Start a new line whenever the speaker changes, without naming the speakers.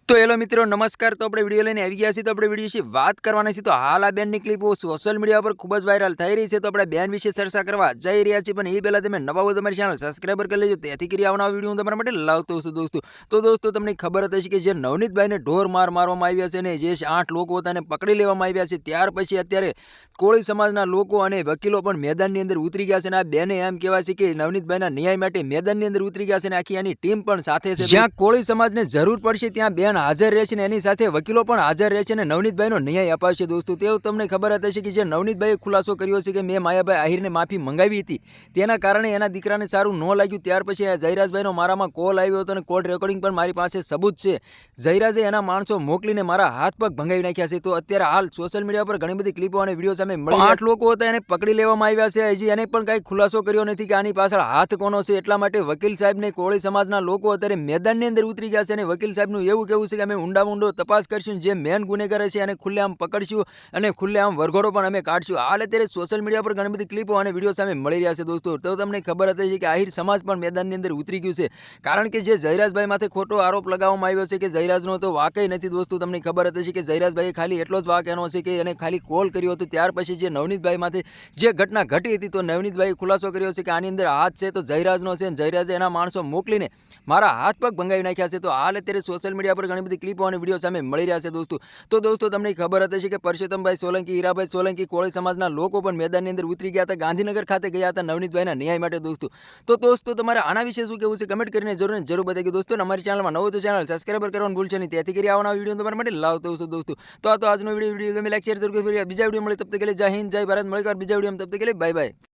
तो हेलो मित्रों नमस्कार। तो આપણે વિડિયો લઈને આવી ગયા છીએ। તો આપણે વિડિયો વિશે વાત કરવાના છે। તો હાલ આ બેનની ક્લિપો સોશિયલ મીડિયા પર ખૂબ જ વાયરલ થઈ રહી છે। તો આપણે બેન વિશે ચર્ચા કરવા જઈ રહ્યા છીએ, પણ એ પહેલા તમે નવા હોય તો અમારી ચેનલ સબસ્ક્રાઇબર કરી લેજો, તેથી કરી આવનારા વિડિયો હું તમારા માટે લાવતો છું દોસ્તો। તો દોસ્તો તમને ખબર હતી કે જે નવનીતભાઈને ઢોર મારવામાં આવ્યા છે ને જે 8 લોકો હતા ને પકડી લેવામાં આવ્યા છે, ત્યાર પછી અત્યારે કોળી સમાજના લોકો અને વકીલો પણ મેદાનની અંદર ઉતરી ગયા છે અને આ બેને એમ કહેવાય છે કે નવનીતભાઈના ન્યાય માટે મેદાનની અંદર ઉતરી ગયા છે અને આખી આની ટીમ પણ સાથે છે। જ્યાં કોળી સમાજને જરૂર પડશે ત્યાં બેન હાજર રહેશે ને એની સાથે વકીલો પણ હાજર રહેશે અને નવનીતભાઈનો ન્યાય અપાવશે દોસ્તો। તેઓ તમને ખબર હશે કે જે નવનીતભાઈએ ખુલાસો કર્યો છે કે મેં માયાભાઈ આહિરને માફી મંગાવી હતી, તેના કારણે એના દીકરાને સારું ન લાગ્યું। ત્યાર પછી જયરાજભાઈનો મારામાં કોલ આવ્યો હતો અને કોલ રેકોર્ડિંગ પણ મારી પાસે સબૂત છે। જયરાજે એના માણસો મોકલીને મારા હાથ પગ ભંગાવી નાખ્યા છે। તો અત્યારે હાલ સોશિયલ મીડિયા પર ઘણી બધી ક્લિપો અને વિડીયો સામે મળી 8 લોકો હતા એને પકડી લેવામાં આવ્યા છે। હજી એને પણ કાંઈ ખુલાસો કર્યો નથી કે આની પાછળ હાથ કોનો છે। એટલા માટે વકીલ સાહેબને કોળી સમાજના લોકો અત્યારે મેદાનની અંદર ઉતરી ગયા છે અને વકીલ સાહેબનું એવું કહેવું છે કે અમે ઊંડો તપાસ કરશું, જે મેન ગુનેગાર છે એને ખુલ્લેઆમ પકડશું અને ખુલ્લેઆમ વરઘોડો પણ અમે કાઢશું। હાલ અત્યારે સોશિયલ મીડિયા પર ઘણી બધી ક્લિપો અને વિડીયો સામે મળી રહ્યા છે દોસ્તો। તો તમને ખબર હતી કે આહિર સમાજ પણ મેદાનની અંદર ઉતરી ગયું છે, કારણ કે જે જયરાજભાઈ માથે ખોટો આરોપ લગાવવામાં આવ્યો છે કે જયરાજનો તો વાકઈ નથી દોસ્તો। તમને ખબર હતી કે જયરાજભાઈએ ખાલી એટલો જ વાક એનો છે કે એને ખાલી કોલ કર્યો હતો। ત્યાર પછી જે નવનીતભાઈ માથે જે ઘટના ઘટી હતી તો નવનીતભાઈએ ખુલાસો કર્યો છે કે આની અંદર હાથ છે તો જયરાજનો છે, જયરાજે એના માણસો મોકલીને મારા હાથ પગ ભંગાવી નાખ્યા છે। તો હાલ અત્યારે સોશિયલ મીડિયા પર ઘણી બધી ક્લિપો અને વિડીયો સામે મળી રહ્યા છે દોસ્તો। તો દોસ્તો તમને ખબર હતી કે પરસોત્તમભાઈ સોલંકી, હીરાભાઈ સોલંકી, કોળી સમાજના લોકો પણ મેદાનની અંદર ઉતરી ગયા હતા, ગાંધીનગર ખાતે ગયા હતા નવનીતભાઈના ન્યાય માટે દોસ્તો। તો દોસ્તો તમારે આના વિશે શું કહેવું છે કમેન્ટ કરીને જરૂર બતાવી દોસ્તો। અમારી ચેનલમાં નવો તો ચેનલ સબસ્ક્રાઇબર કરવાનું ભૂલશો નહીં, તેથી કરી આવવાના વિડીયો તમારા માટે લાવતો છું દોસ્તો। તો આ તો આજનો વિડીયો ગમે લાઈક શેર જરૂર કરી, બીજા વિડીયો મળે તબ તક કે लिए जय हिंद जय भारत, મળીએ બીજા વિડીયોમાં, તબ તક કે लिए બાય બાય।